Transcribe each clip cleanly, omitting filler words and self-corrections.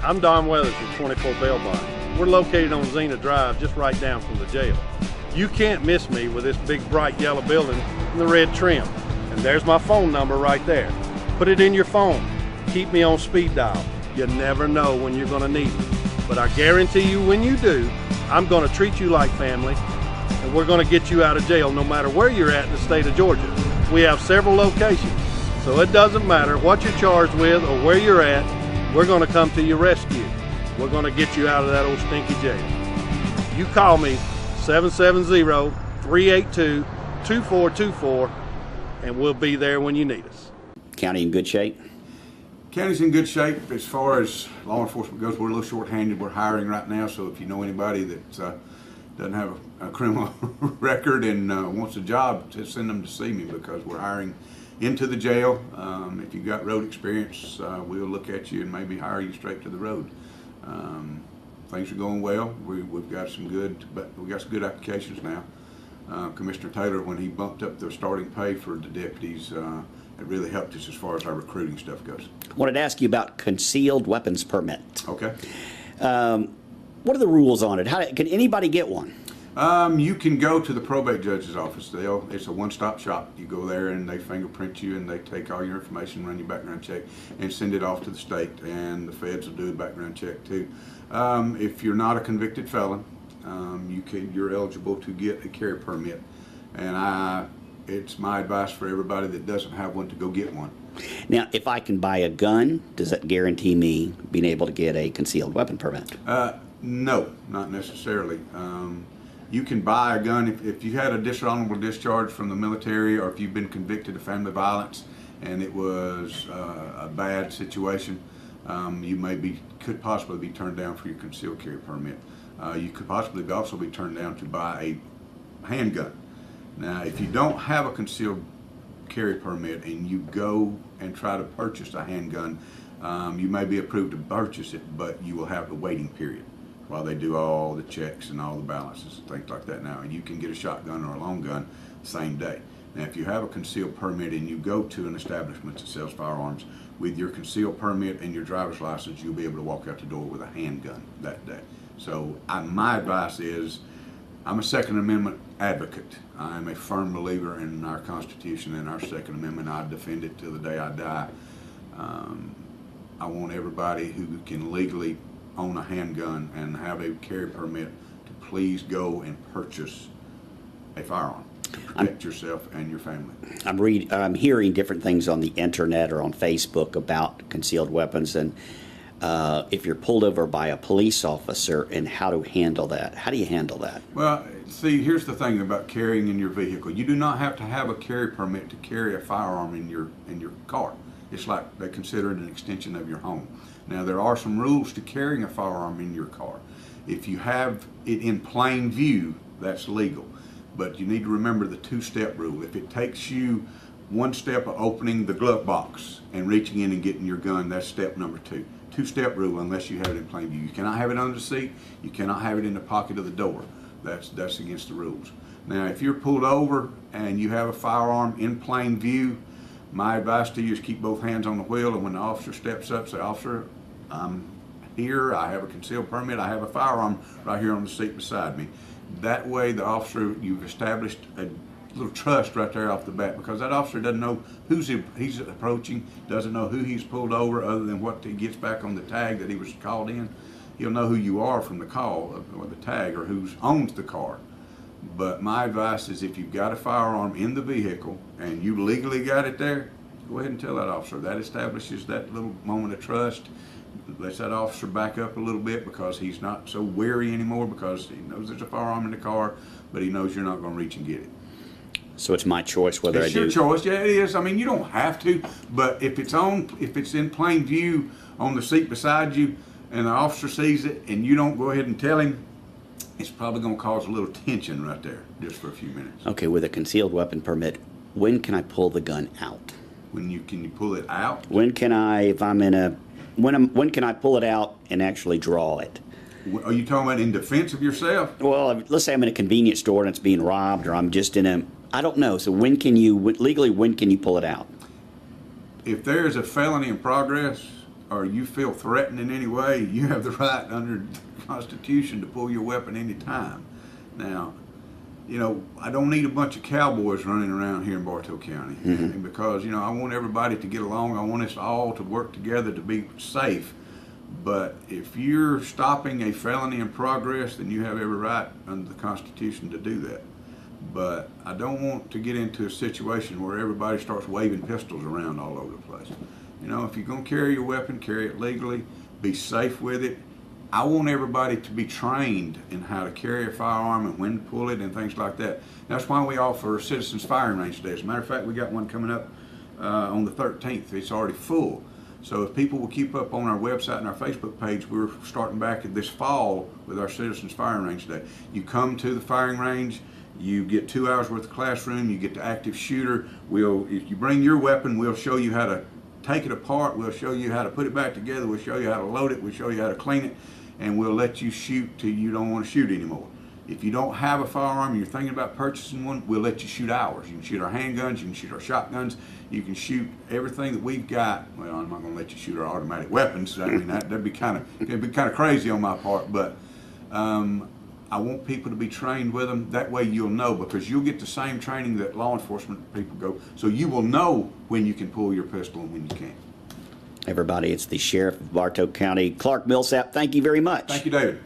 I'm Don Weathers with 24 Bail Bonds. We're located on Xena Drive, just right down from the jail. You can't miss me with this big bright yellow building and the red trim. And there's my phone number right there. Put it in your phone. Keep me on speed dial. You never know when you're gonna need me. But I guarantee you when you do, I'm gonna treat you like family, and we're gonna get you out of jail no matter where you're at in the state of Georgia. We have several locations, so it doesn't matter what you're charged with or where you're at, we're gonna come to your rescue. We're gonna get you out of that old stinky jail. You call me 770-382-2424, and we'll be there when you need us. County in good shape? County's in good shape as far as law enforcement goes. We're a little short-handed. We're hiring right now, so if you know anybody that doesn't have a criminal record and wants a job, just send them to see me, because we're hiring into the jail. If you've got road experience, we'll look at you and maybe hire you straight to the road. Things are going well. We've got some good applications now. Commissioner Taylor, when he bumped up the starting pay for the deputies, it really helped us as far as our recruiting stuff goes. I wanted to ask you about concealed weapons permit. Okay. What are the rules on it? Can anybody get one? You can go to the probate judge's office. It's a one-stop shop. You go there and they fingerprint you and they take all your information, run your background check, and send it off to the state, and the feds will do a background check too. If you're not a convicted felon, you're eligible to get a carry permit, and it's my advice for everybody that doesn't have one to go get one. Now, if I can buy a gun, does that guarantee me being able to get a concealed weapon permit? No, not necessarily. You can buy a gun if you had a dishonorable discharge from the military, or if you've been convicted of family violence and it was a bad situation. You could possibly be turned down for your concealed carry permit. You could possibly also be turned down to buy a handgun. Now, if you don't have a concealed carry permit and you go and try to purchase a handgun, you may be approved to purchase it, but you will have the waiting period while they do all the checks and all the balances and things like that now. And you can get a shotgun or a long gun the same day. Now, if you have a concealed permit and you go to an establishment that sells firearms, with your concealed permit and your driver's license, you'll be able to walk out the door with a handgun that day. So my advice is, I'm a Second Amendment advocate. I'm a firm believer in our Constitution and our Second Amendment. I defend it till the day I die. I want everybody who can legally own a handgun and have a carry permit to please go and purchase a firearm to protect yourself and your family. I'm hearing different things on the internet or on Facebook about concealed weapons, and if you're pulled over by a police officer, and how to handle that. How do you handle that? Well, see, here's the thing about carrying in your vehicle. You do not have to have a carry permit to carry a firearm in your car. It's like they consider it an extension of your home. Now, there are some rules to carrying a firearm in your car. If you have it in plain view, that's legal. But you need to remember the two-step rule. If it takes you one step of opening the glove box and reaching in and getting your gun, that's step number 2. Two-step rule unless you have it in plain view. You cannot have it under the seat. You cannot have it in the pocket of the door. That's against the rules. Now, if you're pulled over and you have a firearm in plain view, my advice to you is keep both hands on the wheel, and when the officer steps up, say, "Officer, I'm here, I have a concealed permit, I have a firearm right here on the seat beside me." That way, the officer, you've established a little trust right there off the bat, because that officer doesn't know who's he's approaching, doesn't know who he's pulled over, other than what he gets back on the tag that he was called in. He'll know who you are from the call or the tag, or who owns the car. But my advice is, if you've got a firearm in the vehicle and you legally got it there, go ahead and tell that officer. That establishes that little moment of trust. Lets that officer back up a little bit, because he's not so wary anymore, because he knows there's a firearm in the car, but he knows you're not going to reach and get it. So it's my choice whether I do. It's your choice. Yeah, it is. I mean, you don't have to, but if it's in plain view on the seat beside you, and the officer sees it, and you don't go ahead and tell him, it's probably going to cause a little tension right there, just for a few minutes. Okay, with a concealed weapon permit, when can I pull the gun out? Can you pull it out? When can I, when can I pull it out and actually draw it? Are you talking about in defense of yourself? Well, let's say I'm in a convenience store and it's being robbed, or I'm just I don't know. So when can you pull it out? If there is a felony in progress, or you feel threatened in any way, you have the right under the Constitution to pull your weapon any time. Now, you know, I don't need a bunch of cowboys running around here in Bartow County. And because, you know, I want everybody to get along. I want us all to work together to be safe. But if you're stopping a felony in progress, then you have every right under the Constitution to do that. But I don't want to get into a situation where everybody starts waving pistols around all over the place. You know, if you're going to carry your weapon, carry it legally, be safe with it. I want everybody to be trained in how to carry a firearm and when to pull it and things like that. That's why we offer Citizens Firing Range Day. As a matter of fact, we got one coming up on the 13th. It's already full. So if people will keep up on our website and our Facebook page, we're starting back this fall with our Citizens Firing Range Day. You come to the firing range, you get 2 hours worth of classroom, you get the active shooter. If you bring your weapon, we'll show you how to take it apart, we'll show you how to put it back together, we'll show you how to load it, we'll show you how to clean it, and we'll let you shoot till you don't want to shoot anymore. If you don't have a firearm and you're thinking about purchasing one, we'll let you shoot ours. You can shoot our handguns, you can shoot our shotguns, you can shoot everything that we've got. Well, I'm not going to let you shoot our it'd be kind of crazy on my part, but I want people to be trained with them. That way you'll know, because you'll get the same training that law enforcement people go. So you will know when you can pull your pistol and when you can't. Everybody, it's the Sheriff of Bartow County, Clark Millsap. Thank you very much. Thank you, David.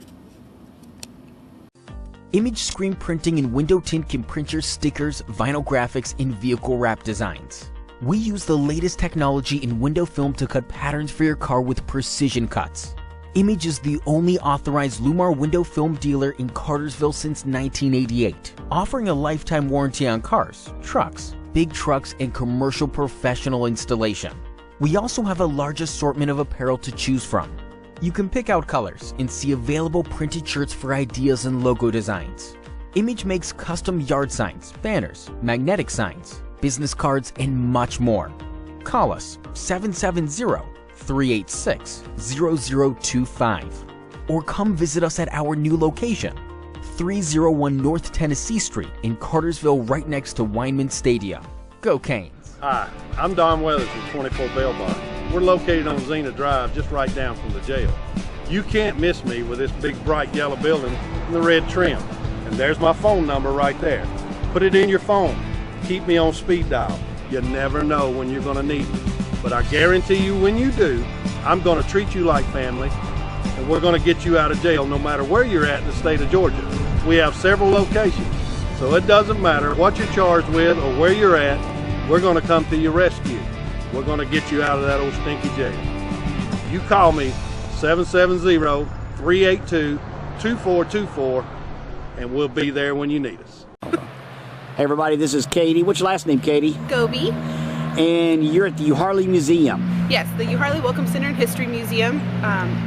Image screen printing and window tint can print your stickers, vinyl graphics, and vehicle wrap designs. We use the latest technology in window film to cut patterns for your car with precision cuts. Image is the only authorized Lumar window film dealer in Cartersville since 1988, offering a lifetime warranty on cars, trucks, big trucks, and commercial professional installation. We also have a large assortment of apparel to choose from. You can pick out colors and see available printed shirts for ideas and logo designs. Image makes custom yard signs, banners, magnetic signs, business cards, and much more. Call us 770-386-0025 or come visit us at our new location, 301 North Tennessee Street in Cartersville, right next to Weinman Stadium. Go Canes! Hi, I'm Don Weathers from 24 Bail Bond. We're located on Xena Drive, just right down from the jail. You can't miss me with this big bright yellow building and the red trim. And there's my phone number right there. Put it in your phone. Keep me on speed dial. You never know when you're gonna need me. But I guarantee you when you do, I'm gonna treat you like family, and we're gonna get you out of jail no matter where you're at in the state of Georgia. We have several locations, so it doesn't matter what you're charged with or where you're at, we're gonna come to your rescue. We're gonna get you out of that old stinky jail. You call me 770-382-2424 and we'll be there when you need us. Hey everybody, this is Katie. What's your last name, Katie? Gobi. And you're at the U-Harley Museum. Yes, the U-Harley Welcome Center and History Museum.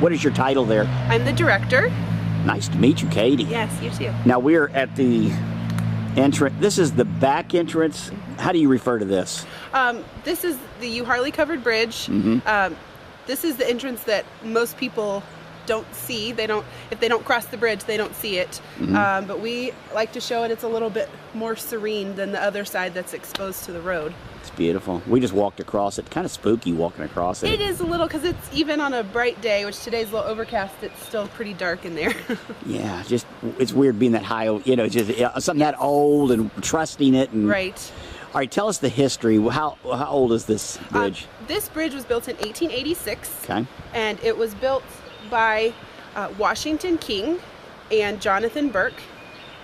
What is your title there? I'm the director. Nice to meet you, Katie. Yes, you too. Now we're at the entrance. This is the back entrance. How do you refer to this? This is the U-Harley covered bridge. This is the entrance that most people don't see. If they don't cross the bridge, they don't see it. But we like to show it. It's a little bit more serene than the other side that's exposed to the road. It's beautiful. We just walked across it. Kind of spooky walking across it. It is a little, because it's even on a bright day, which today's a little overcast, it's still pretty dark in there. Yeah, just it's weird being that high, you know, just something that old and trusting it. And, right. All right, tell us the history. How old is this bridge? This bridge was built in 1886. Okay. And it was built by Washington King and Jonathan Burke.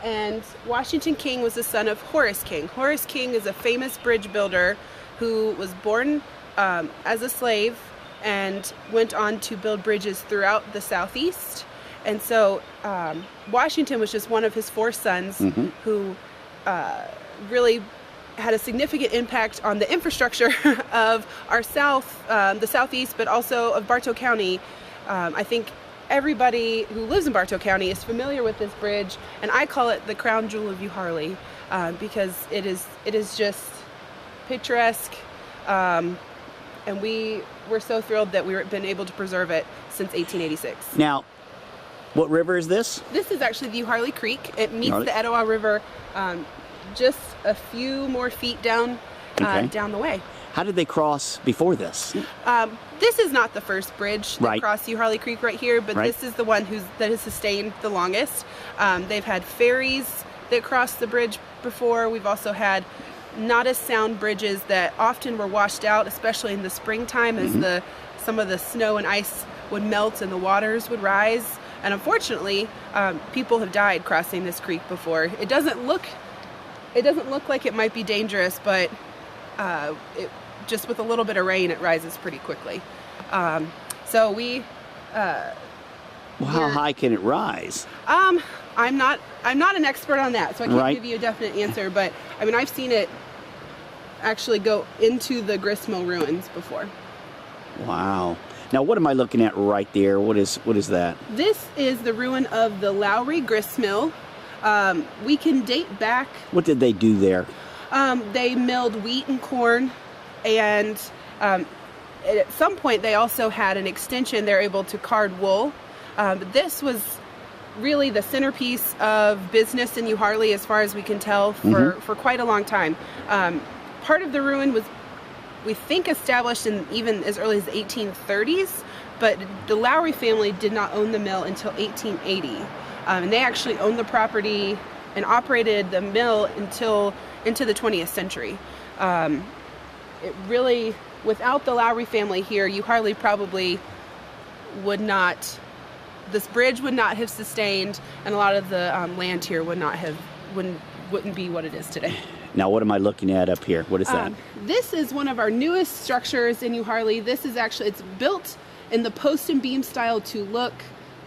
And Washington King was the son of Horace King. Horace King is a famous bridge builder who was born as a slave and went on to build bridges throughout the Southeast. And so Washington was just one of his 4 sons who really had a significant impact on the infrastructure of our South, the Southeast, but also of Bartow County. I think everybody who lives in Bartow County is familiar with this bridge, and I call it the crown jewel of U-Harley because it is just picturesque, and we're so thrilled that we've been able to preserve it since 1886. Now, what river is this? This is actually the U-Harley Creek. It meets the Etowah River just a few more feet down down the way. How did they cross before this? This is not the first bridge that Right. crossed Harley Creek right here, but Right. this is the one that has sustained the longest. They've had ferries that crossed the bridge before. We've also had not as sound bridges that often were washed out, especially in the springtime as some of the snow and ice would melt and the waters would rise. And unfortunately, people have died crossing this creek before. It doesn't look like it might be dangerous, but just with a little bit of rain, it rises pretty quickly. So we. Well, how high can it rise? I'm not an expert on that, so I can't Right. give you a definite answer. But I mean, I've seen it actually go into the Gristmill ruins before. Wow. Now, what am I looking at right there? What is that? This is the ruin of the Lowry Gristmill. We can date back. What did they do there? They milled wheat and corn, and at some point they also had an extension. They're able to card wool. But this was really the centerpiece of business in New Harley, as far as we can tell, for quite a long time. Part of the ruin was, we think, established in even as early as the 1830s, but the Lowry family did not own the mill until 1880. And they actually owned the property and operated the mill until into the 20th century. It really, without the Lowry family here, New Harley probably would not, this bridge would not have sustained, and a lot of the land here wouldn't be what it is today. Now, what am I looking at up here? What is that? This is one of our newest structures in New Harley. This is actually, it's built in the post and beam style to look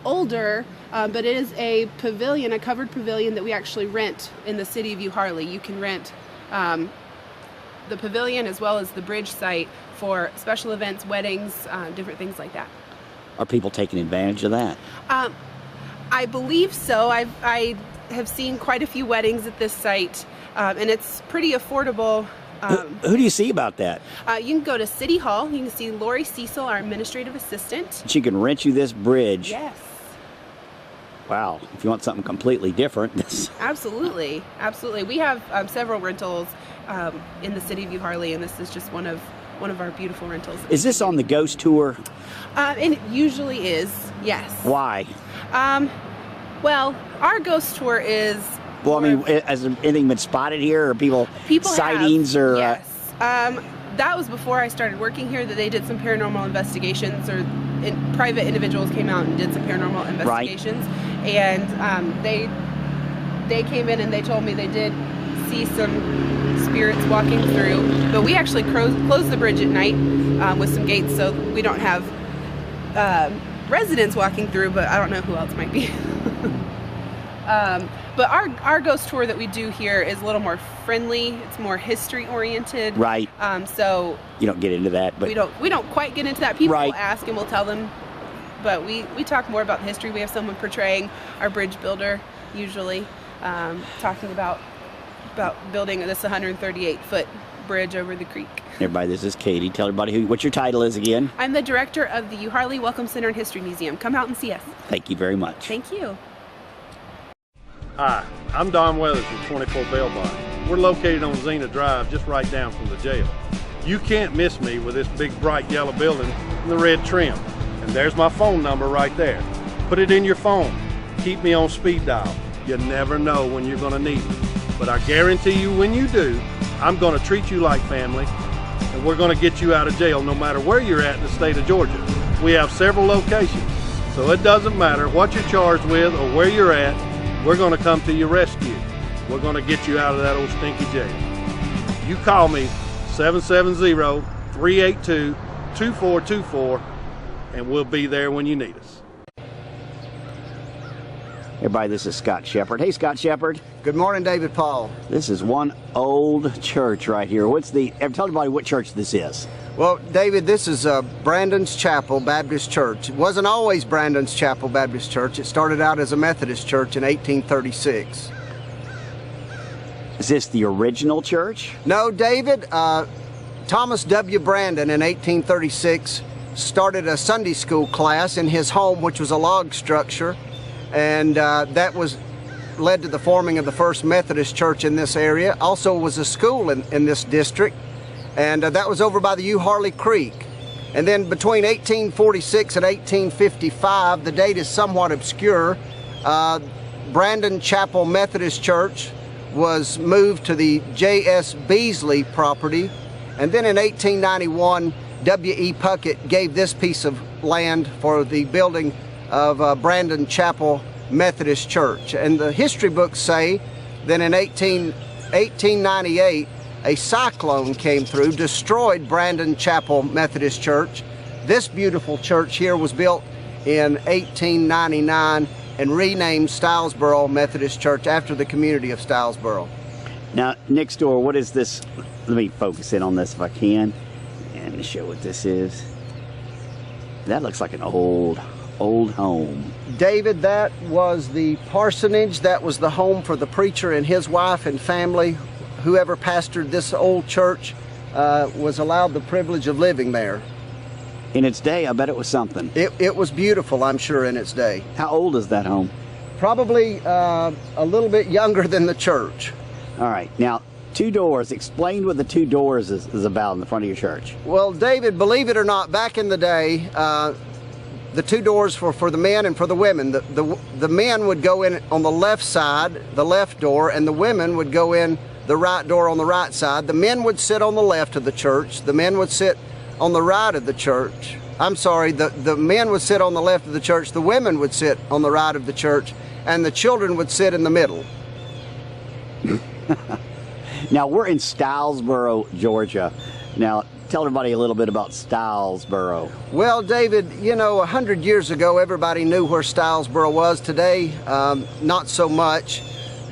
older, but it is a pavilion, a covered pavilion that we actually rent in the city of New Harley. You can rent the pavilion as well as the bridge site for special events, weddings, different things like that. Are people taking advantage of that? I believe so. I have seen quite a few weddings at this site, and it's pretty affordable. Who do you see about that? You can go to City Hall. You can see Lori Cecil, our administrative assistant. She can rent you this bridge. Yes. Wow. If you want something completely different. Absolutely. Absolutely. We have several rentals in the city of New Harley, and this is just one of our beautiful rentals. Is this on the ghost tour? And it usually is, yes. Why? Well, our ghost tour is... Well, I mean, has anything been spotted here, or people sightings, have, or? Yes. That was before I started working here, that they did some paranormal investigations, or private individuals came out and did some paranormal investigations. Right. And they came in and they told me they did see some spirits walking through. But we actually closed the bridge at night with some gates, so we don't have residents walking through, but I don't know who else might be. But our ghost tour that we do here is a little more friendly. It's more history oriented. Right. So you don't get into that, but we don't quite get into that. People right. will ask and we'll tell them, but we talk more about the history. We have someone portraying our bridge builder, usually talking about building this 138-foot bridge over the creek. Everybody, this is Katie. Tell everybody what your title is again. I'm the director of the New Harley Welcome Center and History Museum. Come out and see us. Thank you very much. Thank you. Hi, I'm Don Weathers with 24 Bail Bonds. We're located on Xena Drive, just right down from the jail. You can't miss me with this big bright yellow building and the red trim. And there's my phone number right there. Put it in your phone. Keep me on speed dial. You never know when you're gonna need me. But I guarantee you when you do, I'm gonna treat you like family, and we're gonna get you out of jail no matter where you're at in the state of Georgia. We have several locations, so it doesn't matter what you're charged with or where you're at. We're going to come to your rescue. We're going to get you out of that old stinky jail. You call me 770-382-2424, and we'll be there when you need us. Everybody, this is Scott Shepard. Hey, Scott Shepard. Good morning, David Paul. This is one old church right here. Tell everybody what church this is. Well, David, this is Brandon's Chapel Baptist Church. It wasn't always Brandon's Chapel Baptist Church. It started out as a Methodist church in 1836. Is this the original church? No, David. Thomas W. Brandon in 1836 started a Sunday school class in his home, which was a log structure, and that led to the forming of the first Methodist church in this area. Also was a school in this district. and that was over by the U Harley Creek. And then between 1846 and 1855, the date is somewhat obscure, Brandon Chapel Methodist Church was moved to the J.S. Beasley property, and then in 1891, W.E. Puckett gave this piece of land for the building of Brandon Chapel Methodist Church. And the history books say that in 1898, a cyclone came through, destroyed Brandon Chapel Methodist Church. This beautiful church here was built in 1899 and renamed Stilesboro Methodist Church after the community of Stilesboro. Now, next door, what is this? Let me focus in on this if I can and show what this is. That looks like an old home. David, that was the parsonage. That was the home for the preacher and his wife and family. Whoever pastored this old church was allowed the privilege of living there. In its day, I bet it was something. It was beautiful, I'm sure, in its day. How old is that home? Probably a little bit younger than the church. All right. Now, two doors. Explain what the two doors is about in the front of your church. Well, David, believe it or not, back in the day, the two doors for the men and for the women. The men would go in on the left side, the left door, and the women would go in the right door on the right side. The men would sit on the left of the church. The men would sit on the right of the church. I'm sorry, the men would sit on the left of the church, the women would sit on the right of the church, and the children would sit in the middle. Now, we're in Stilesboro, Georgia. Now, tell everybody a little bit about Stilesboro. Well, David, you know, 100 years ago, everybody knew where Stilesboro was. Today, not so much.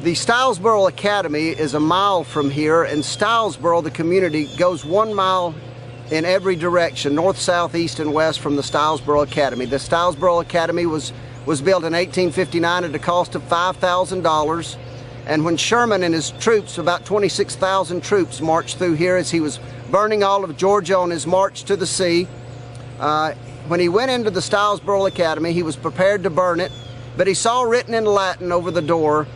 The Stilesboro Academy is a mile from here, and Stilesboro, the community, goes 1 mile in every direction, north, south, east, and west from the Stilesboro Academy. The Stilesboro Academy was built in 1859 at a cost of $5,000. And when Sherman and his troops, about 26,000 troops, marched through here as he was burning all of Georgia on his march to the sea, when he went into the Stilesboro Academy, he was prepared to burn it, but he saw written in Latin over the door,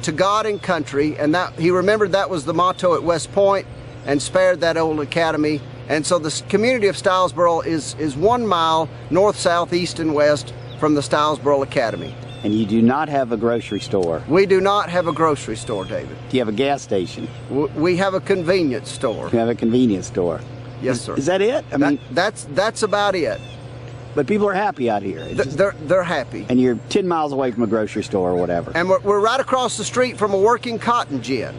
to God and country, and that he remembered that was the motto at West Point and spared that old academy. And so the community of Stilesboro is 1 mile north, south, east, and west from the Stilesboro Academy. And you do not have a grocery store. We do not have a grocery store, David. Do you have a gas station? We have a convenience store. You have a convenience store. Yes, sir. Is that it? I mean, that's about it. But people are happy out here. They're happy. And you're 10 miles away from a grocery store or whatever. And we're right across the street from a working cotton gin.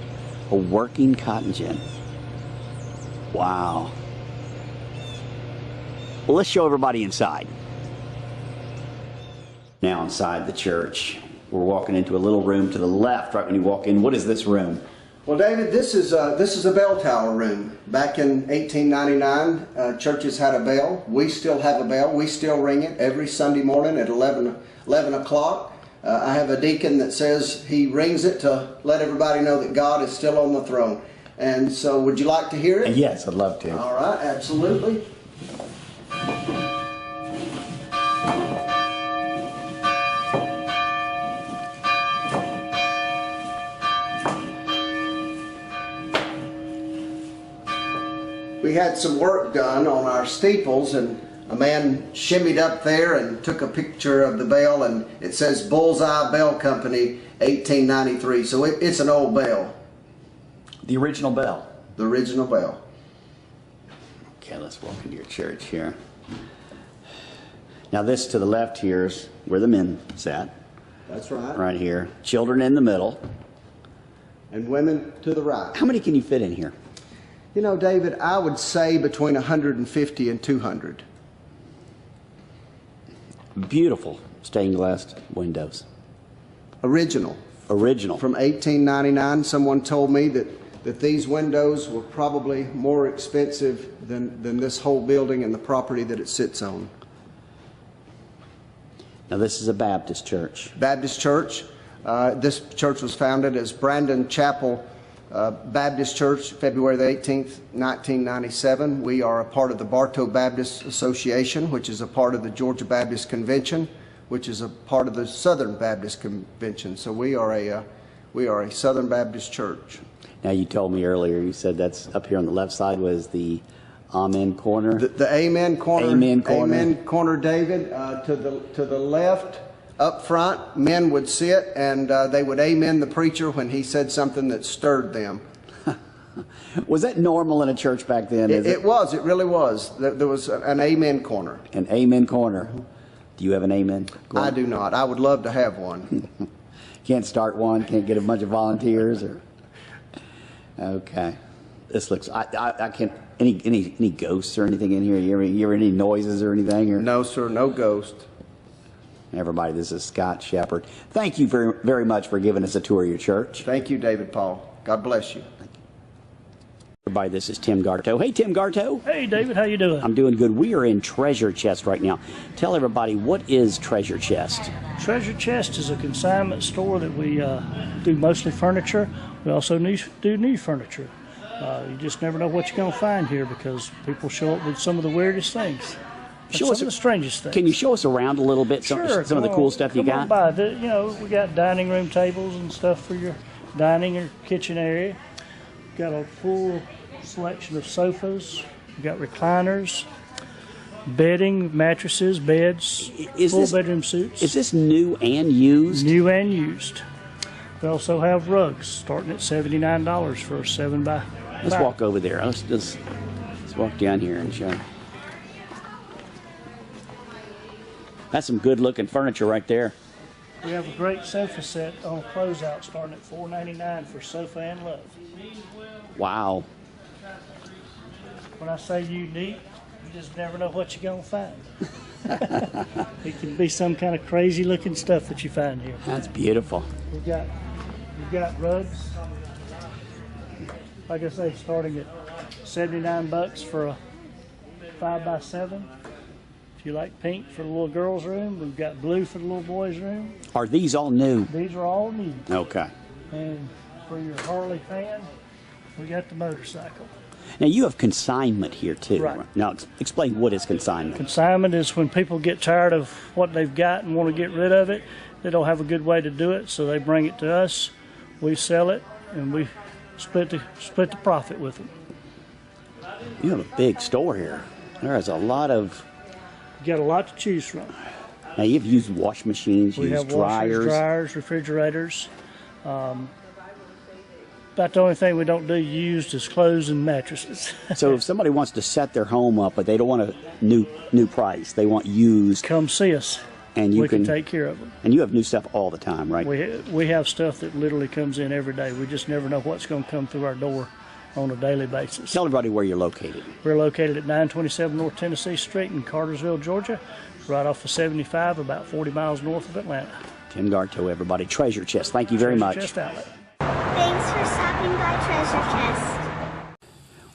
A working cotton gin. Wow. Well, let's show everybody inside. Now inside the church, we're walking into a little room to the left right when you walk in. What is this room? Well, David, this is a bell tower room. Back in 1899, churches had a bell. We still have a bell. We still ring it every Sunday morning at 11 o'clock. I have a deacon that says he rings it to let everybody know that God is still on the throne. And so, would you like to hear it? Yes, I'd love to. All right, absolutely. We had some work done on our steeples, and a man shimmied up there and took a picture of the bell, and it says Bullseye Bell Company 1893. So it's an old bell. The original bell. The original bell. Okay, let's walk into your church here. Now this to the left here is where the men sat. That's right. Right here. Children in the middle. And women to the right. How many can you fit in here? You know, David, I would say between 150 and 200. Beautiful stained glass windows. Original. Original. From 1899, someone told me that these windows were probably more expensive than this whole building and the property that it sits on. Now this is a Baptist church. Baptist church. This church was founded as Brandon Chapel Baptist Church, February the 18th, 1997. We are a part of the Bartow Baptist Association, which is a part of the Georgia Baptist Convention, which is a part of the Southern Baptist Convention. So we are a Southern Baptist church. Now, you told me earlier, you said that's up here on the left side was the Amen corner. The Amen corner. Amen corner. Amen corner, David. To the left, up front, men would sit and they would amen the preacher when he said something that stirred them. Was that normal in a church back then? It was. It really was. There was an amen corner. An amen corner. Do you have an amen corner? I do not. I would love to have one. Can't start one. Can't get a bunch of volunteers. Or okay, this looks. I can't. Any ghosts or anything in here? You hear any noises or anything? Or? No, sir. No ghost. Everybody, this is Scott Shepard. Thank you very, very much for giving us a tour of your church. Thank you, David Paul. God bless you. Everybody, this is Tim Garto. Hey, Tim Garto. Hey, David, how you doing? I'm doing good. We are in Treasure Chest right now. Tell everybody, what is Treasure Chest? Treasure Chest is a consignment store that we do mostly furniture. We also do new furniture. You just never know what you're going to find here because people show up with some of the weirdest things. Some of the strangest things. Can you show us around a little bit some of the cool stuff you got? Come on by. We got dining room tables and stuff for your dining or kitchen area. Got a full selection of sofas. We got recliners, bedding, mattresses, beds, full bedroom suites. Is this new and used? New and used. We also have rugs starting at $79 for a 7x. Let's walk over there. Let's walk down here and show. That's some good looking furniture right there. We have a great sofa set on closeout starting at $4.99 for sofa and love. Wow. When I say unique, you just never know what you're going to find. It can be some kind of crazy looking stuff that you find here. That's beautiful. We've got rugs, like I say, starting at $79 for a 5x7. If you like pink for the little girl's room, we've got blue for the little boy's room. Are these all new? These are all new. Okay. And for your Harley fan, we got the motorcycle. Now you have consignment here too. Right. Now explain what is consignment. Consignment is when people get tired of what they've got and want to get rid of it. They don't have a good way to do it, so they bring it to us. We sell it, and we split the profit with them. You have a big store here. There is a lot of. You got a lot to choose from. Now you've used wash machines, We have dryers. washers, dryers, refrigerators. About the only thing we don't do used is clothes and mattresses. So if somebody wants to set their home up, but they don't want a new price, they want used. Come see us. And we can take care of them. And you have new stuff all the time, right? We have stuff that literally comes in every day. We just never know what's going to come through our door on a daily basis. Tell everybody where you're located. We're located at 927 North Tennessee Street in Cartersville, Georgia, right off of 75, about 40 miles north of Atlanta. Tim Garto, everybody. Treasure Chest. Thank you very much. Treasure Chest Outlet. Thanks for stopping by Treasure Chest.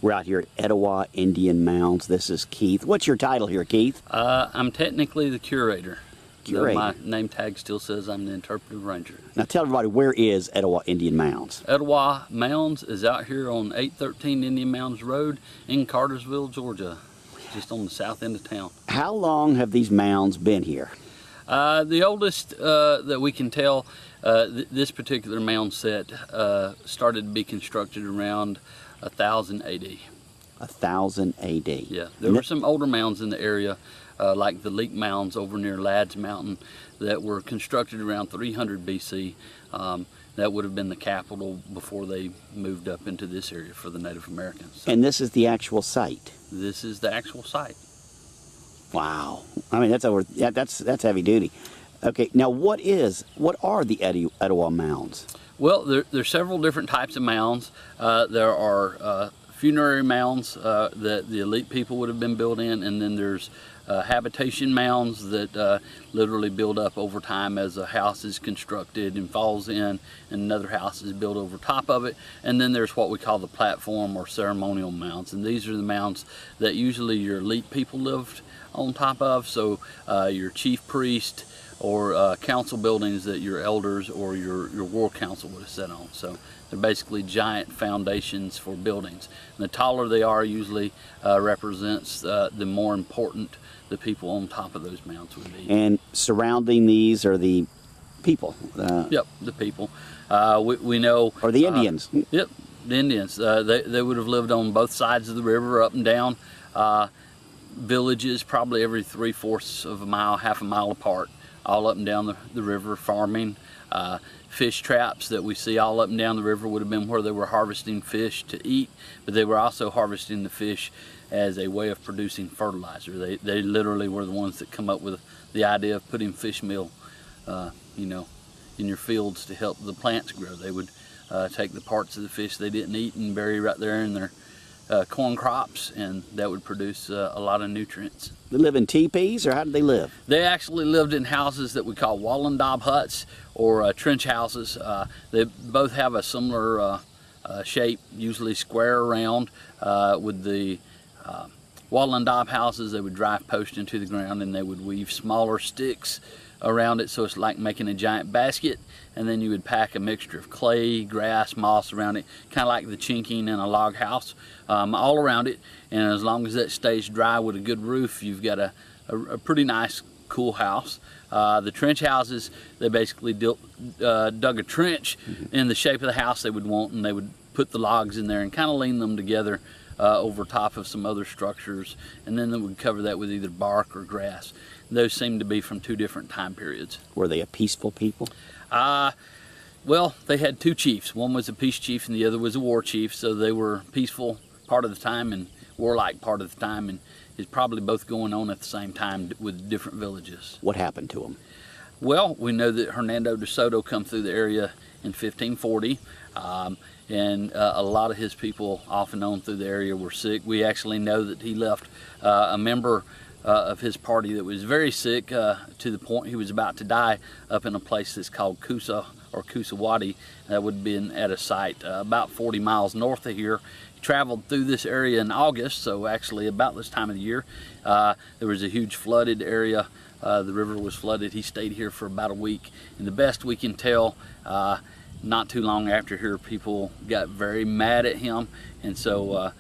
We're out here at Etowah Indian Mounds. This is Keith. What's your title here, Keith? I'm technically the curator. Curator. My name tag still says I'm the interpretive ranger. Now tell everybody, where is Etowah Indian Mounds? Etowah Mounds is out here on 813 Indian Mounds Road in Cartersville, Georgia, just on the south end of town. How long have these mounds been here? The oldest that we can tell, this particular mound set started to be constructed around 1000 AD. 1000 AD. Yeah, there were some older mounds in the area, like the Leak Mounds over near Ladd's Mountain, that were constructed around 300 BC. That would have been the capital before they moved up into this area for the Native Americans. So and this is the actual site? This is the actual site. Wow. I mean, that's heavy duty. Okay, now what are the Etowah Mounds? Well, there's several different types of mounds. There are funerary mounds that the elite people would have been built in, and then there's habitation mounds that literally build up over time as a house is constructed and falls in, and another house is built over top of it. And then there's what we call the platform or ceremonial mounds, and these are the mounds that usually your elite people lived on top of, so your chief priest or council buildings that your elders or your war council would have sat on. So they're basically giant foundations for buildings. And the taller they are usually represents the more important the people on top of those mounds would be. And surrounding these are the people? Yep, the people. We know... Or the Indians? Yep. the Indians. They would have lived on both sides of the river, up and down. Villages probably every 3/4 of a mile, half a mile apart, all up and down the river, farming. Fish traps that we see all up and down the river would have been where they were harvesting fish to eat, but they were also harvesting the fish as a way of producing fertilizer. They literally were the ones that come up with the idea of putting fish meal, you know, in your fields to help the plants grow. They would take the parts of the fish they didn't eat and bury right there in their corn crops, and that would produce a lot of nutrients. They live in teepees, or how did they live? They actually lived in houses that we call wallendaub huts, or trench houses. They both have a similar shape, usually square around. With the wallendaub houses, they would drive posts into the ground and they would weave smaller sticks around it, so it's like making a giant basket, and then you would pack a mixture of clay, grass, moss around it, kind of like the chinking in a log house, all around it. And as long as that stays dry with a good roof, you've got a pretty nice, cool house. The trench houses, they basically dug a trench in the shape of the house they would want, and they would put the logs in there and kind of lean them together over top of some other structures, and then they would cover that with either bark or grass. Those seem to be from two different time periods. Were they a peaceful people? Well, they had two chiefs. One was a peace chief and the other was a war chief, so they were peaceful part of the time and warlike part of the time, and it's probably both going on at the same time with different villages. What happened to them? Well, we know that Hernando de Soto come through the area in 1540, and a lot of his people off and on through the area were sick. We actually know that he left a member of his party that was very sick to the point he was about to die up in a place that's called Coosa or Coosawati. That would have been at a site about 40 miles north of here. He traveled through this area in August, so actually about this time of the year. There was a huge flooded area. The river was flooded. He stayed here for about a week, and the best we can tell, not too long after here, people got very mad at him, and so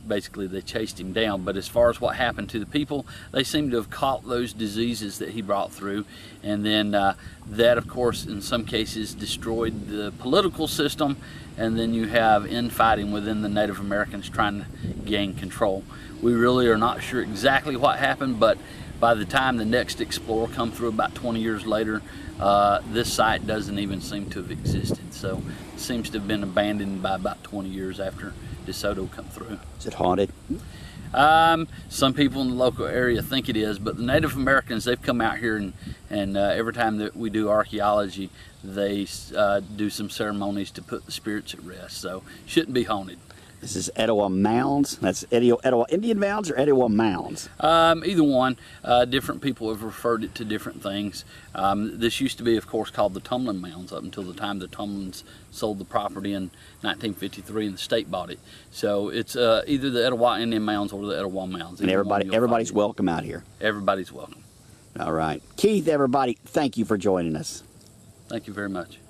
basically they chased him down. But as far as what happened to the people, they seem to have caught those diseases that he brought through, and then that of course in some cases destroyed the political system, and then you have infighting within the Native Americans trying to gain control. We really are not sure exactly what happened, but by the time the next explorer come through about 20 years later, this site doesn't even seem to have existed. So it seems to have been abandoned by about 20 years after De Soto come through. Is it haunted? Some people in the local area think it is, but the Native Americans, they've come out here and every time that we do archaeology, they do some ceremonies to put the spirits at rest. So shouldn't be haunted. This is Etowah Mounds. That's Etowah Indian Mounds or Etowah Mounds? Either one. Different people have referred it to different things. This used to be, of course, called the Tumlin Mounds up until the time the Tumlins sold the property in 1953 and the state bought it. So it's either the Etowah Indian Mounds or the Etowah Mounds. And everybody's welcome out here. Everybody's welcome. All right. Keith, everybody, thank you for joining us. Thank you very much.